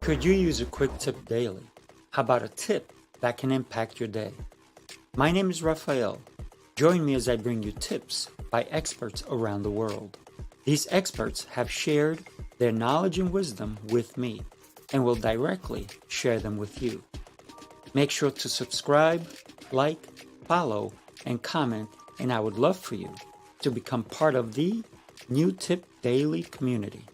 Could you use a quick tip daily? How about a tip that can impact your day? My name is Raphael. Join me as I bring you tips by experts around the world. These experts have shared their knowledge and wisdom with me and will directly share them with you. Make sure to subscribe, like, follow, and comment, and I would love for you to become part of the New Tip Daily community.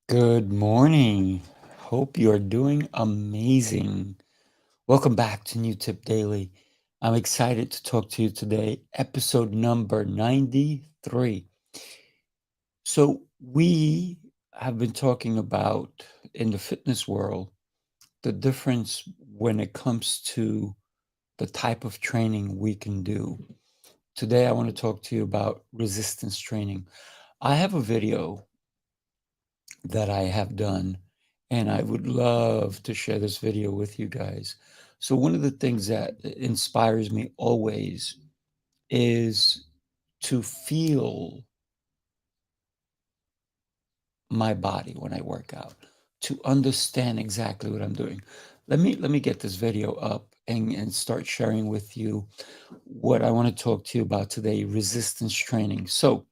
Good morning. Hope you are doing amazing. Welcome back to New Tip Daily. I'm excited to talk to you today, episode number 93. So, we have been talking about in the fitness world the difference when it comes to the type of training we can do. Today, I want to talk to you about resistance training. I have a video that I have done, and I would love to share this video with you guys. So one of the things that inspires me always is to feel my body when I work out, to understand exactly what I'm doing. Let me get this video up and start sharing with you what I want to talk to you about today, resistance training. So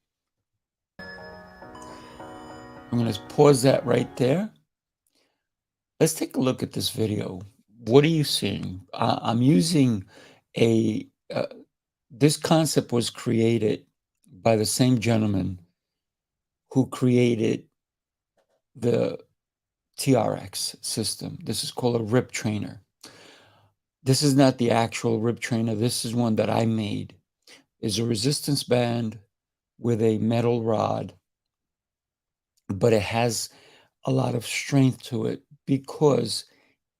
I'm going to pause that right there. Let's take a look at this video. What are you seeing? I'm using this concept was created by the same gentleman who created the TRX system. This is called a rib trainer. This is not the actual rib trainer. This is one that I made. It's a resistance band with a metal rod, but it has a lot of strength to it because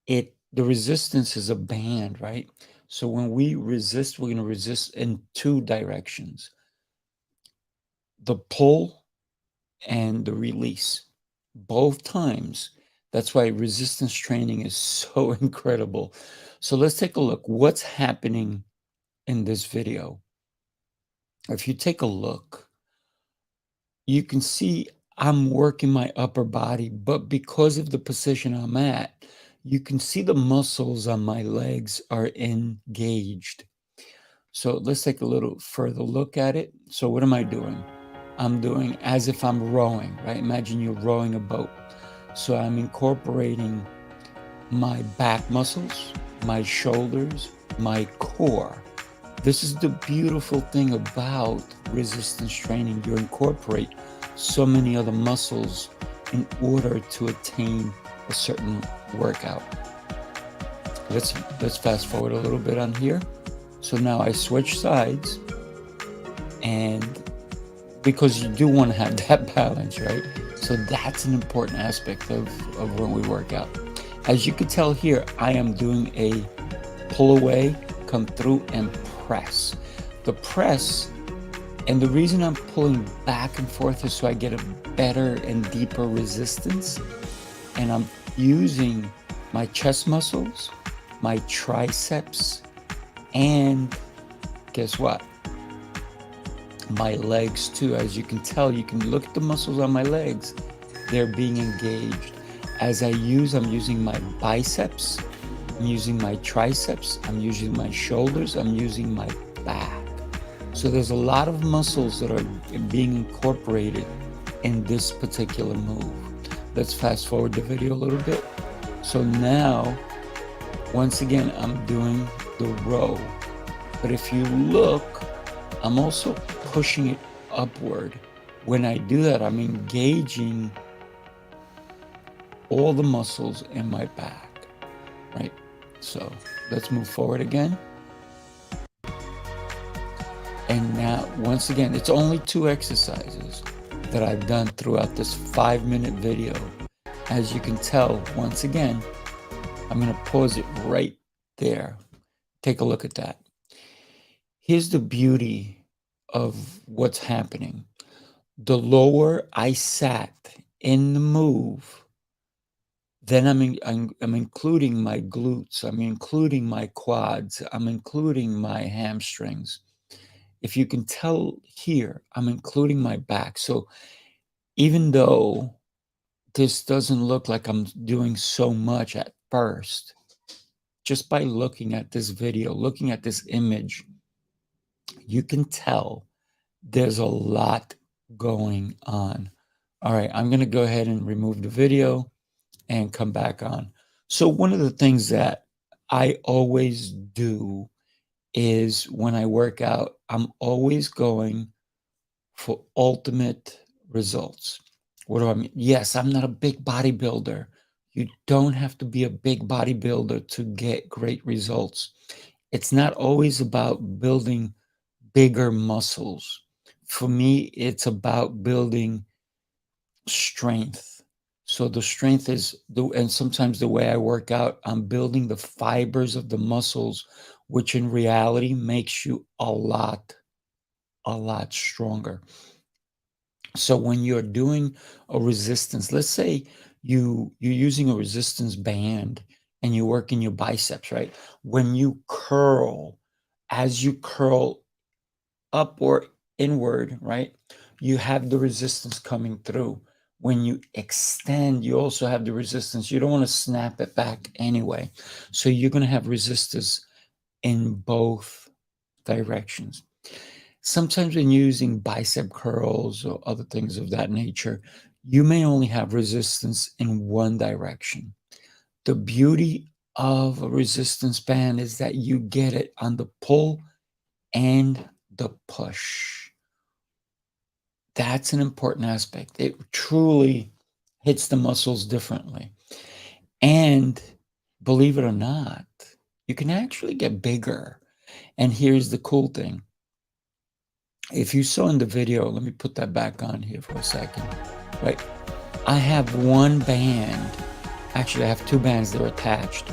the resistance is a band, right? So when we resist, we're going to resist in two directions, the pull and the release, both times. That's why resistance training is so incredible. So let's take a look. What's happening in this video? If you take a look, you can see I'm working my upper body, but because of the position I'm at, you can see the muscles on my legs are engaged. So let's take a little further look at it. So what am I doing? I'm doing as if I'm rowing, right? Imagine you're rowing a boat. So I'm incorporating my back muscles, my shoulders, my core. This is the beautiful thing about resistance training. You incorporate so many other muscles in order to attain a certain workout. Let's fast forward a little bit on here. So now I switch sides, and because you do want to have that balance, right? So that's an important aspect of when we work out. As you can tell here, I am doing a pull away, come through, and press. The press, and the reason I'm pulling back and forth is so I get a better and deeper resistance. And I'm using my chest muscles, my triceps, and guess what? My legs too. As you can tell, you can look at the muscles on my legs. They're being engaged. As I'm using my biceps, I'm using my triceps, I'm using my shoulders, I'm using my back. So there's a lot of muscles that are being incorporated in this particular move. Let's fast forward the video a little bit. So now, once again, I'm doing the row. But if you look, I'm also pushing it upward. When I do that, I'm engaging all the muscles in my back, right? So let's move forward again. And now, once again, it's only 2 exercises that I've done throughout this 5-minute video. As you can tell, once again, I'm going to pause it right there. Take a look at that. Here's the beauty of what's happening. The lower I sat in the move, Then I'm including my glutes, I'm including my quads, I'm including my hamstrings. If you can tell here, I'm including my back. So even though this doesn't look like I'm doing so much at first, just by looking at this video, looking at this image, you can tell there's a lot going on. All right, I'm going to go ahead and remove the video and come back on. So one of the things that I always do is when I work out, I'm always going for ultimate results. What do I mean? Yes, I'm not a big bodybuilder. You don't have to be a big bodybuilder to get great results. It's not always about building bigger muscles. For me, it's about building strength. So the strength is and sometimes the way I work out, I'm building the fibers of the muscles, which in reality makes you a lot stronger. So when you're doing a resistance, let's say you're using a resistance band and you're working your biceps, right? When you curl, as you curl up or inward, right? You have the resistance coming through. When you extend, you also have the resistance. You don't want to snap it back anyway. So you're going to have resistance in both directions. Sometimes when using bicep curls or other things of that nature, you may only have resistance in one direction. The beauty of a resistance band is that you get it on the pull and the push. That's an important aspect. It truly hits the muscles differently. And believe it or not, you can actually get bigger. And here's the cool thing. If you saw in the video, let me put that back on here for a second, right? I have one band. Actually, I have two bands that are attached,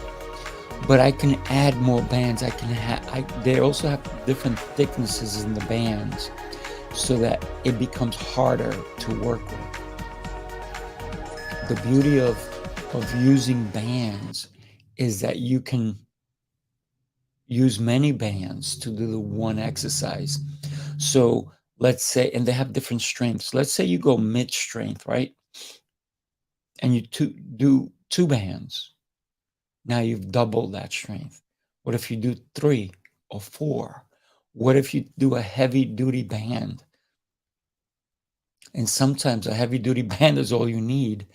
but I can add more bands. They also have different thicknesses in the bands so that it becomes harder to work with. The beauty of using bands is that you can use many bands to do the one exercise. So let's say, and they have different strengths. Let's say you go mid strength, right? And you do two bands. Now you've doubled that strength. What if you do 3 or 4? What if you do a heavy duty band? And sometimes a heavy duty band is all you need.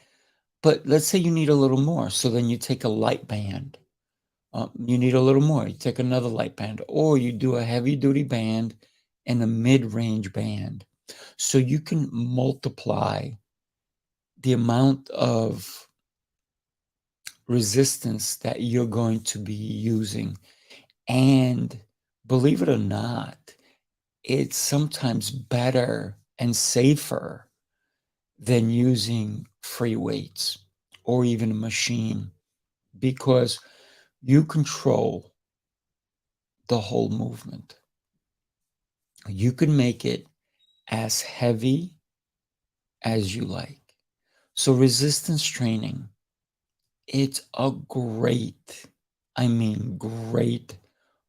But let's say you need a little more. So then you take a light band. You need a little more. You take another light band, or you do a heavy duty band and a mid range band. So you can multiply the amount of resistance that you're going to be using. And believe it or not, it's sometimes better and safer than using free weights or even a machine because you control the whole movement. You can make it as heavy as you like. So resistance training, it's a great, I mean, great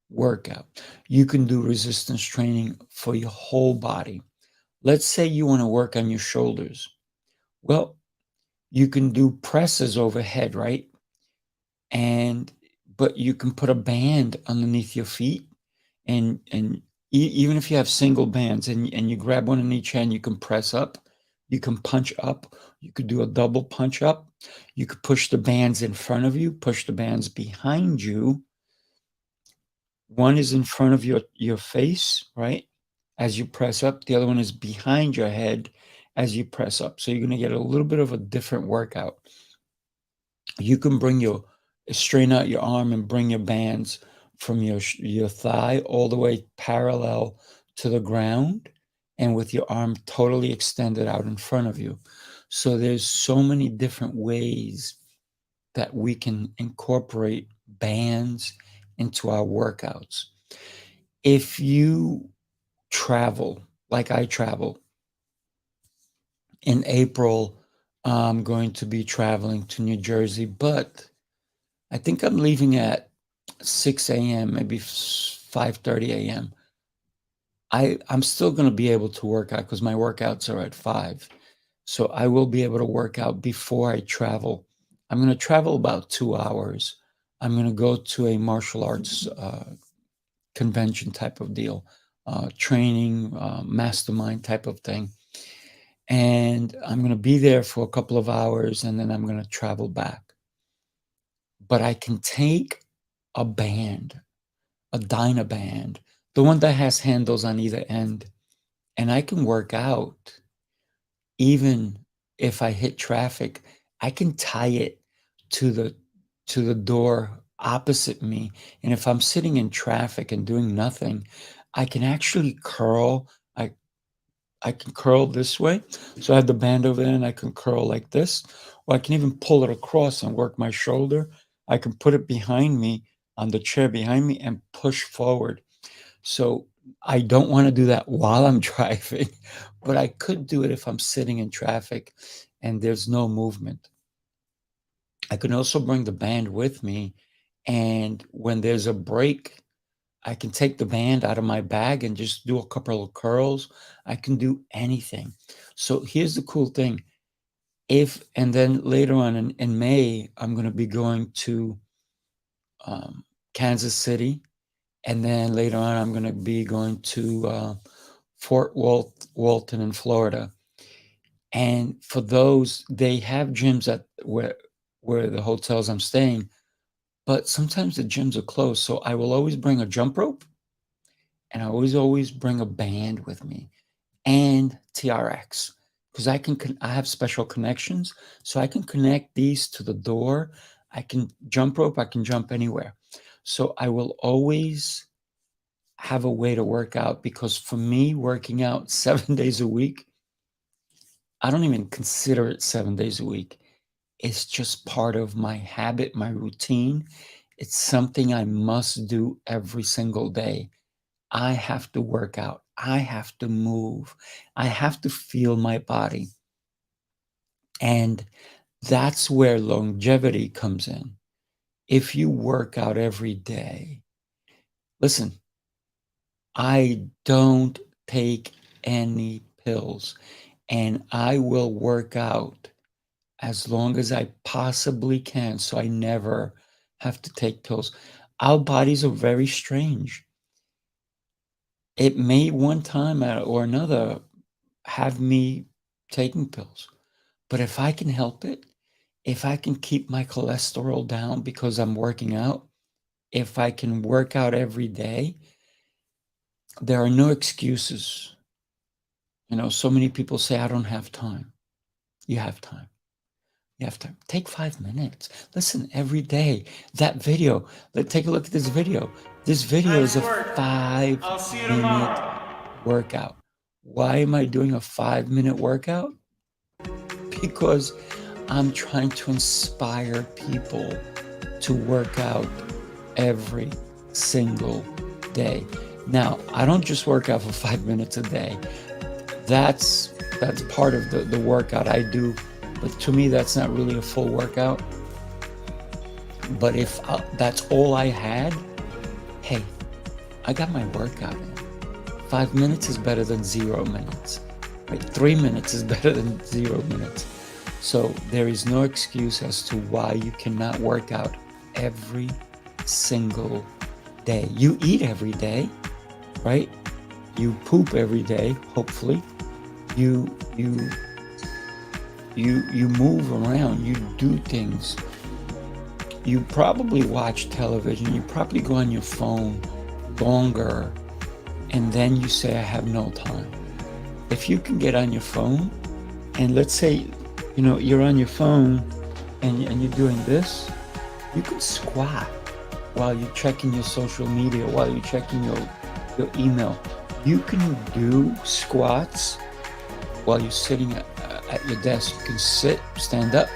workout. You can do resistance training for your whole body. Let's say you want to work on your shoulders. Well, you can do presses overhead, right? But you can put a band underneath your feet and even if you have single bands and you grab one in each hand, you can press up, you can punch up, you could do a double punch up, you could push the bands in front of you, push the bands behind you. One is in front of your face, right? As you press up, the other one is behind your head as you press up. So you're going to get a little bit of a different workout. You can straighten out your arm and bring your bands from your thigh all the way parallel to the ground and with your arm totally extended out in front of you. So there's so many different ways that we can incorporate bands into our workouts. If you travel, like I travel, in April, I'm going to be traveling to New Jersey, but I think I'm leaving at 6 a.m., maybe 5:30 a.m. I'm still going to be able to work out because my workouts are at 5. So I will be able to work out before I travel. I'm going to travel about 2 hours. I'm going to go to a martial arts convention type of deal, training, mastermind type of thing. And I'm going to be there for a couple of hours and then I'm going to travel back. But I can take a band, a Dynaband, the one that has handles on either end, and I can work out even if I hit traffic. I can tie it to the door opposite me, and if I'm sitting in traffic and doing nothing, I can actually curl. I can curl this way. So I have the band over there and I can curl like this, or I can even pull it across and work my shoulder. I can put it behind me on the chair behind me and push forward. So I don't want to do that while I'm driving, but I could do it if I'm sitting in traffic and there's no movement. I can also bring the band with me. And when there's a break, I can take the band out of my bag and just do a couple of curls. I can do anything. So here's the cool thing. And then later on in May, I'm going to be going to Kansas City. And then later on, I'm going to be going to Fort Walton in Florida. And for those, they have gyms at where the hotels I'm staying, but sometimes the gyms are closed. So I will always bring a jump rope, and I always bring a band with me and TRX because I have special connections, so I can connect these to the door. I can jump rope. I can jump anywhere. So I will always have a way to work out because for me, working out 7 days a week, I don't even consider it 7 days a week. It's just part of my habit, my routine. It's something I must do every single day. I have to work out. I have to move. I have to feel my body. And that's where longevity comes in. If you work out every day, listen, I don't take any pills and I will work out as long as I possibly can so I never have to take pills. Our bodies are very strange. It may one time or another have me taking pills, but if I can help it, if I can keep my cholesterol down because I'm working out, if I can work out every day, there are no excuses. So many people say, I don't have time. You have time. You have to take 5 minutes. Listen, every day. That video, take a look at this video. This video is a 5-minute workout. Why am I doing a 5-minute workout? Because I'm trying to inspire people to work out every single day. Now, I don't just work out for 5 minutes a day. That's part of the workout I do. But to me, that's not really a full workout. But if that's all I had, hey, I got my workout in. 5 minutes is better than 0 minutes. Right? 3 minutes is better than 0 minutes. So there is no excuse as to why you cannot work out every single day. You eat every day, right? You poop every day, hopefully. You move around, you do things. You probably watch television, you probably go on your phone longer, and then you say, I have no time. If you can get on your phone, and let's say, you're on your phone and you're doing this, you can squat while you're checking your social media, while you're checking your email. You can do squats while you're sitting at your desk. You can sit, stand up.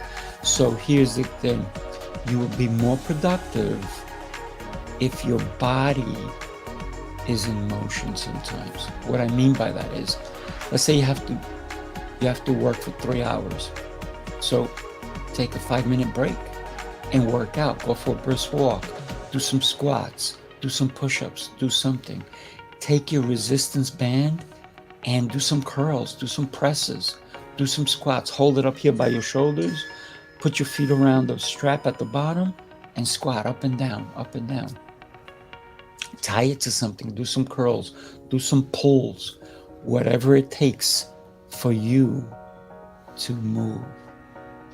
So here's the thing. You will be more productive if your body is in motion sometimes. What I mean by that is, let's say you have to work for 3 hours. So take a 5-minute break and work out. Go for a brisk walk, do some squats, do some push-ups, do something. Take your resistance band and do some curls, do some presses, do some squats. Hold it up here by your shoulders, put your feet around the strap at the bottom and squat up and down, up and down. Tie it to something, do some curls, do some pulls, whatever it takes for you to move.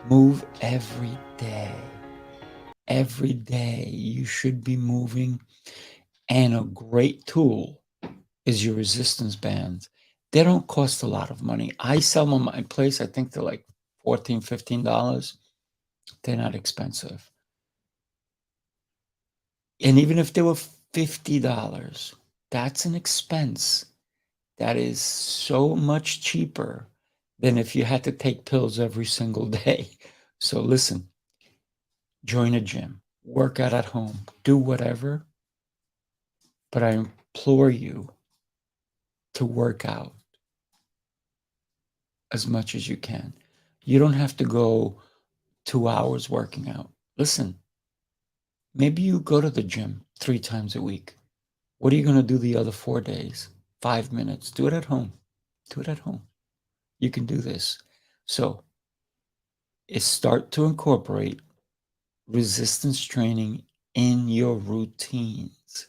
Move every day. Every day you should be moving. And a great tool is your resistance bands. They don't cost a lot of money. I sell them at my place. I think they're like $14, $15. They're not expensive. And even if they were $50, that's an expense that is so much cheaper than if you had to take pills every single day. So listen, join a gym, work out at home, do whatever, but I implore you to work out as much as you can. You don't have to go 2 hours working out. Listen, maybe you go to the gym 3 times a week. What are you going to do the other 4 days? 5 minutes. Do it at home. Do it at home. You can do this. So start to incorporate resistance training in your routines.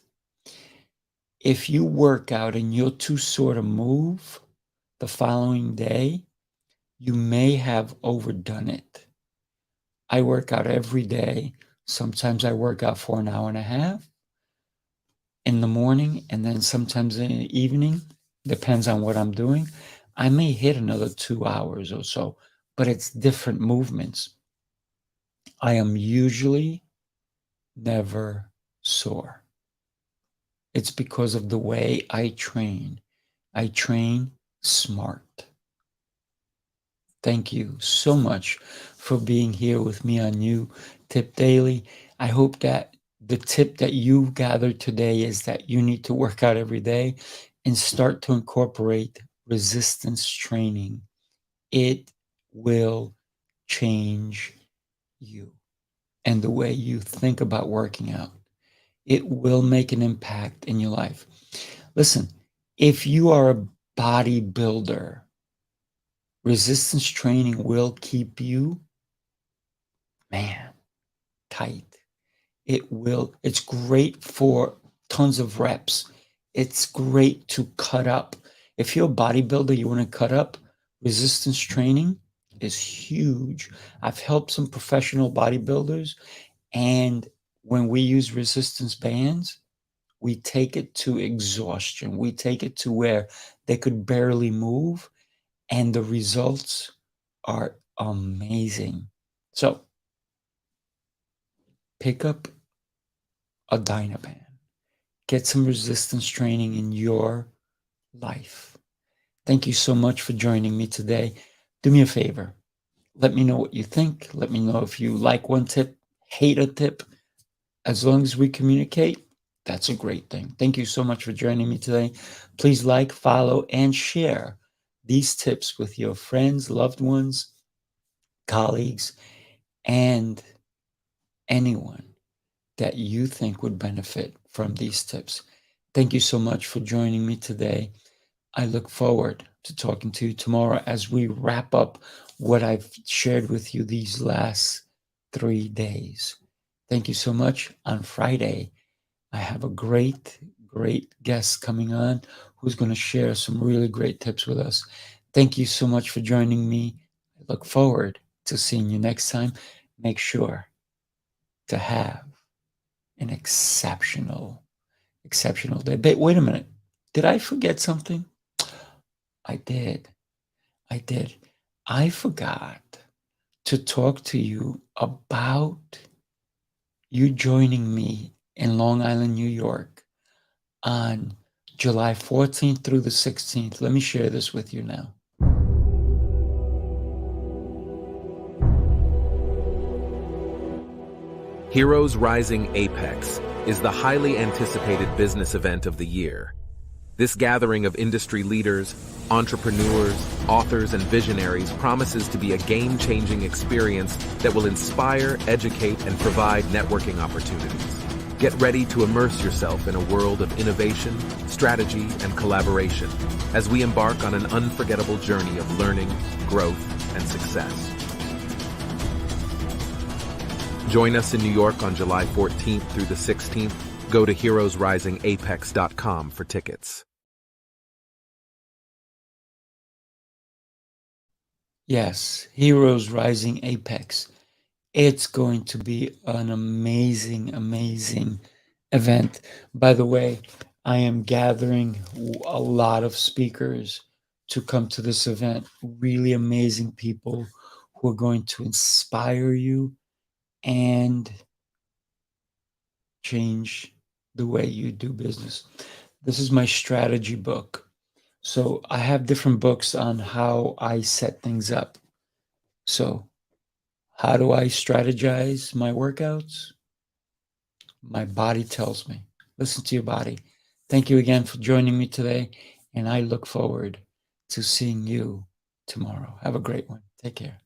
If you work out and you're too sore to move the following day, you may have overdone it. I work out every day. Sometimes I work out for an hour and a half in the morning, and then sometimes in the evening, depends on what I'm doing. I may hit another 2 hours or so, but it's different movements. I am usually never sore. It's because of the way I train. I train smart. Thank you so much for being here with me on You Tip Daily. I hope that the tip that you gathered today is that you need to work out every day and start to incorporate resistance training. It will change you and the way you think about working out. It will make an impact in your life. Listen, if you are a bodybuilder, resistance training will keep you, tight. It's great for tons of reps. It's great to cut up. If you're a bodybuilder, you want to cut up, resistance training is huge. I've helped some professional bodybuilders, and when we use resistance bands, we take it to exhaustion. We take it to where they could barely move, and the results are amazing. So pick up a Dynaband. Get some resistance training in your life. Thank you so much for joining me today. Do me a favor. Let me know what you think. Let me know if you like one tip, hate a tip. As long as we communicate, that's a great thing. Thank you so much for joining me today. Please like, follow, and share these tips with your friends, loved ones, colleagues, and anyone that you think would benefit from these tips. Thank you so much for joining me today. I look forward to talking to you tomorrow as we wrap up what I've shared with you these last 3 days. Thank you so much. On Friday, I have a great guest coming on who's going to share some really great tips with us. Thank you so much for joining me. I look forward to seeing you next time. Make sure to have an exceptional day. But wait a minute. Did I forget something? I did. I forgot to talk to you about you joining me in Long Island, New York on July 14th through the 16th. Let me share this with you now. Heroes Rising Apex is the highly anticipated business event of the year. This gathering of industry leaders, entrepreneurs, authors, and visionaries promises to be a game-changing experience that will inspire, educate, and provide networking opportunities. Get ready to immerse yourself in a world of innovation, strategy, and collaboration as we embark on an unforgettable journey of learning, growth, and success. Join us in New York on July 14th through the 16th. Go to heroesrisingapex.com for tickets. Yes, Heroes Rising Apex. It's going to be an amazing, amazing event. By the way, I am gathering a lot of speakers to come to this event. Really amazing people who are going to inspire you and change the way you do business. This is my strategy book. So I have different books on how I set things up. So, how do I strategize my workouts? My body tells me. Listen to your body. Thank you again for joining me today, and I look forward to seeing you tomorrow. Have a great one. Take care.